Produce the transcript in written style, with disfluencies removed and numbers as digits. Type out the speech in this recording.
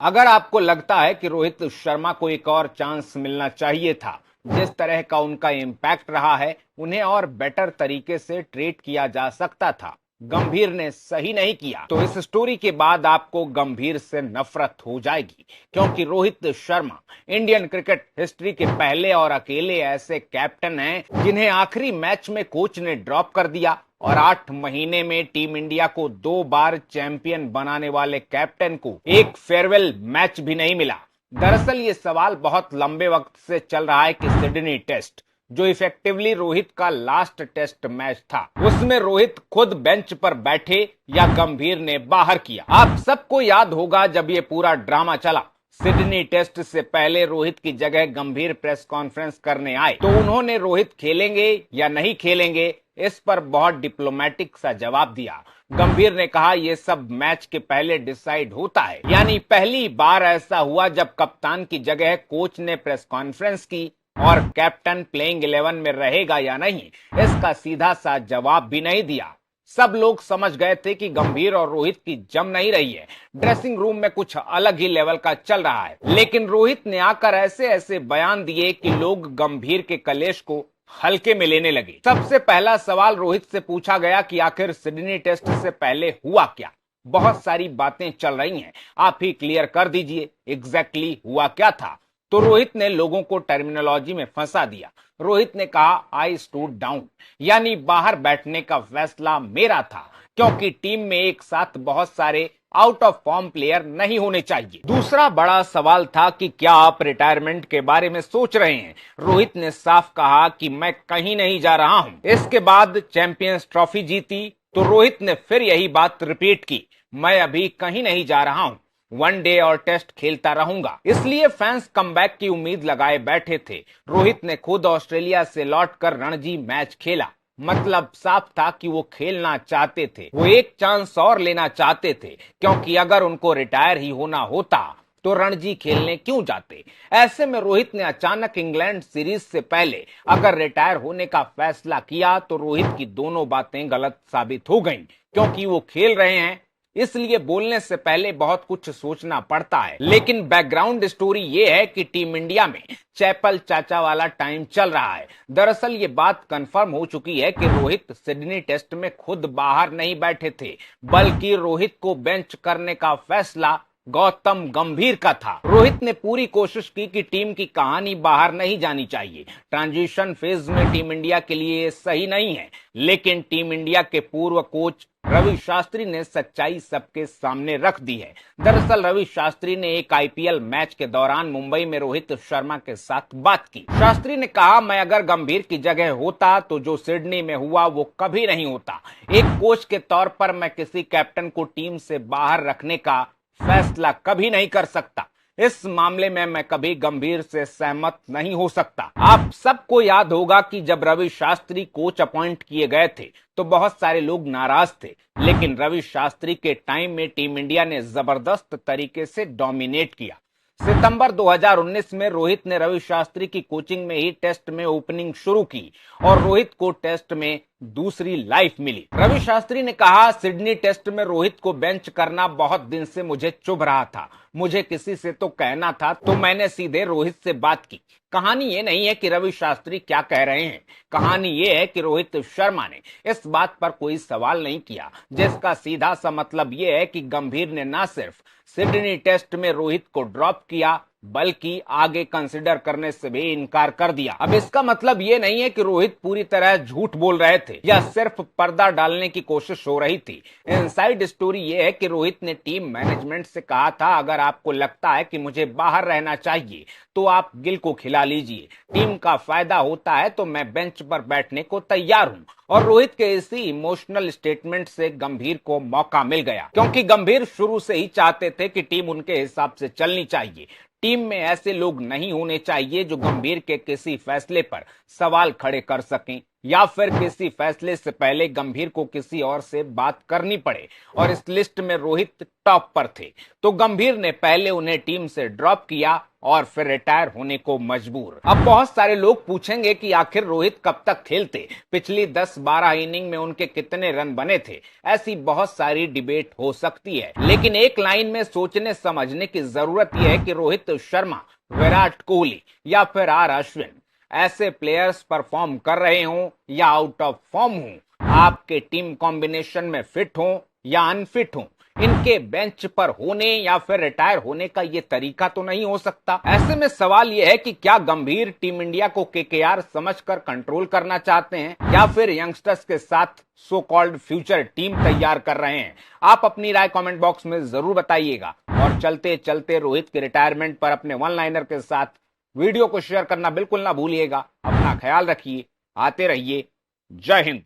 अगर आपको लगता है कि रोहित शर्मा को एक और चांस मिलना चाहिए था, जिस तरह का उनका इम्पैक्ट रहा है, उन्हें और बेटर तरीके से ट्रीट किया जा सकता था। गंभीर ने सही नहीं किया, तो इस स्टोरी के बाद आपको गंभीर से नफरत हो जाएगी, क्योंकि Rohit Sharma Indian cricket history के पहले और अकेले ऐसे कैप्टन हैं जिन्हें आखिरी मैच में कोच ने ड्रॉप कर दिया, और 8 महीने में टीम इंडिया को 2 बार चैंपियन बनाने वाले कैप्टन को एक फेयरवेल मैच भी नहीं मिला। दरअसल ये सवाल बहुत लंबे वक्त से चल रहा है कि सिडनी टेस्ट, जो इफेक्टिवली रोहित का लास्ट टेस्ट मैच था, उसमें रोहित खुद बेंच पर बैठे या गंभीर ने बाहर किया। आप सबको याद होगा जब ये पूरा ड्रामा चला, सिडनी टेस्ट से पहले रोहित की जगह गंभीर प्रेस कॉन्फ्रेंस करने आए, तो उन्होंने रोहित खेलेंगे या नहीं खेलेंगे इस पर बहुत डिप्लोमेटिक सा जवाब दिया। गंभीर ने कहा यह सब मैच के पहले डिसाइड होता है, यानी पहली बार ऐसा हुआ जब कप्तान की जगह कोच ने प्रेस कॉन्फ्रेंस की और कैप्टन प्लेइंग 11 में रहेगा या नहीं, इसका सीधा सा जवाब भी नहीं दिया। सब लोग समझ गए थे कि गंभीर और रोहित की जम नहीं रही है, ड्रेसिंग रूम में कुछ अलग ही लेवल का चल रहा है। लेकिन रोहित ने आकर ऐसे ऐसे बयान दिए कि लोग गंभीर के कलेश को हल्के में लेने लगे। सबसे पहला सवाल रोहित से पूछा गया कि आखिर सिडनी टेस्ट से पहले हुआ क्या। बहुत सारी बातें चल रही हैं, आप ही क्लियर कर दीजिए एग्जैक्टली हुआ क्या था। तो रोहित ने लोगों को टर्मिनोलॉजी में फंसा दिया। रोहित ने कहा आई स्टूड डाउन, यानी बाहर बैठने का फैसला मेरा था, क्योंकि टीम में एक साथ बहुत सारे आउट ऑफ फॉर्म प्लेयर नहीं होने चाहिए। दूसरा बड़ा सवाल था कि क्या आप रिटायरमेंट के बारे में सोच रहे हैं। रोहित ने साफ कहा कि मैं कहीं नहीं जा रहा हूं। इसके बाद चैंपियंस ट्रॉफी जीती तो रोहित ने फिर यही बात रिपीट की, मैं अभी कहीं नहीं जा रहा हूं, वनडे और टेस्ट खेलता रहूंगा। इसलिए फैंस कमबैक की उम्मीद लगाए बैठे थे। रोहित ने खुद ऑस्ट्रेलिया से लौटकर रणजी मैच खेला, मतलब साफ था कि वो खेलना चाहते थे, वो एक चांस और लेना चाहते थे, क्योंकि अगर उनको रिटायर ही होना होता तो रणजी खेलने क्यों जाते। ऐसे में रोहित ने अचानक इंग्लैंड सीरीज से पहले अगर रिटायर होने का फैसला किया तो रोहित की दोनों बातें गलत साबित हो गईं, क्योंकि वो खेल रहे हैं इसलिए बोलने से पहले बहुत कुछ सोचना पड़ता है। लेकिन बैकग्राउंड स्टोरी ये है कि टीम इंडिया में चैपल चाचा वाला टाइम चल रहा है। दरअसल ये बात कंफर्म हो चुकी है कि रोहित सिडनी टेस्ट में खुद बाहर नहीं बैठे थे, बल्कि रोहित को बेंच करने का फैसला गौतम गंभीर का था। रोहित ने पूरी कोशिश की कि टीम की कहानी बाहर नहीं जानी चाहिए, ट्रांजिशन फेज में टीम इंडिया के लिए सही नहीं है। लेकिन टीम इंडिया के पूर्व कोच रवि शास्त्री ने सच्चाई सबके सामने रख दी है। दरअसल रवि शास्त्री ने एक आईपीएल मैच के दौरान मुंबई में रोहित शर्मा के साथ बात की। शास्त्री ने कहा मैं अगर गंभीर की जगह होता तो जो सिडनी में हुआ वो कभी नहीं होता। एक कोच के तौर पर मैं किसी कैप्टन को टीम से बाहर रखने का फैसला कभी नहीं कर सकता। इस मामले में मैं कभी गंभीर से सहमत नहीं हो सकता। आप सबको याद होगा कि जब रवि शास्त्री कोच अपॉइंट किए गए थे तो बहुत सारे लोग नाराज थे, लेकिन रवि शास्त्री के टाइम में टीम इंडिया ने जबरदस्त तरीके से डोमिनेट किया। सितंबर 2019 में रोहित ने रवि शास्त्री की कोचिंग में ही टेस्ट में ओपनिंग शुरू की और रोहित को टेस्ट में दूसरी लाइफ मिली। रवि शास्त्री ने कहा सिडनी टेस्ट में रोहित को बेंच करना बहुत दिन से मुझे चुभ रहा था, मुझे किसी से तो कहना था, तो मैंने सीधे रोहित से बात की। कहानी ये नहीं है कि रवि शास्त्री क्या कह रहे हैं, कहानी ये है कि रोहित शर्मा ने इस बात पर कोई सवाल नहीं किया, जिसका सीधा सा मतलब ये है कि गंभीर ने ना सिर्फ सिडनी टेस्ट में रोहित को ड्रॉप किया बल्कि आगे कंसिडर करने से भी इनकार कर दिया। अब इसका मतलब ये नहीं है कि रोहित पूरी तरह झूठ बोल रहे थे या सिर्फ पर्दा डालने की कोशिश हो रही थी। इनसाइड स्टोरी ये है कि रोहित ने टीम मैनेजमेंट से कहा था अगर आपको लगता है कि मुझे बाहर रहना चाहिए तो आप गिल को खिला लीजिए, टीम का फायदा होता है तो मैं बेंच पर बैठने को तैयार हूं। और रोहित के इसी इमोशनल स्टेटमेंट से गंभीर को मौका मिल गया, क्योंकि गंभीर शुरू से ही चाहते थे कि टीम उनके हिसाब से चलनी चाहिए। टीम में ऐसे लोग नहीं होने चाहिए जो गंभीर के किसी फैसले पर सवाल खड़े कर सकें या फिर किसी फैसले से पहले गंभीर को किसी और से बात करनी पड़े, और इस लिस्ट में रोहित टॉप पर थे। तो गंभीर ने पहले उन्हें टीम से ड्रॉप किया और फिर रिटायर होने को मजबूर। अब बहुत सारे लोग पूछेंगे कि आखिर रोहित कब तक खेलते, पिछली 10-12 इनिंग में उनके कितने रन बने थे। ऐसी बहुत सारी डिबेट हो सकती है, लेकिन एक लाइन में सोचने समझने की जरूरत यह है कि रोहित शर्मा, विराट कोहली या फिर आर अश्विन ऐसे प्लेयर्स परफॉर्म कर रहे हों या आउट ऑफ फॉर्म हों, आपके टीम कॉम्बिनेशन में फिट हों या अनफिट हों, इनके बेंच पर होने या फिर रिटायर होने का ये तरीका तो नहीं हो सकता। ऐसे में सवाल यह है कि क्या गंभीर टीम इंडिया को केकेआर समझकर कंट्रोल करना चाहते हैं या फिर यंगस्टर्स के साथ सो कॉल्ड फ्यूचर टीम तैयार कर रहे हैं। आप अपनी राय कमेंट बॉक्स में जरूर बताइएगा और चलते चलते रोहित के रिटायरमेंट पर अपने वन लाइनर के साथ वीडियो को शेयर करना बिल्कुल ना भूलिएगा। अपना ख्याल रखिए, आते रहिए। जय हिंद।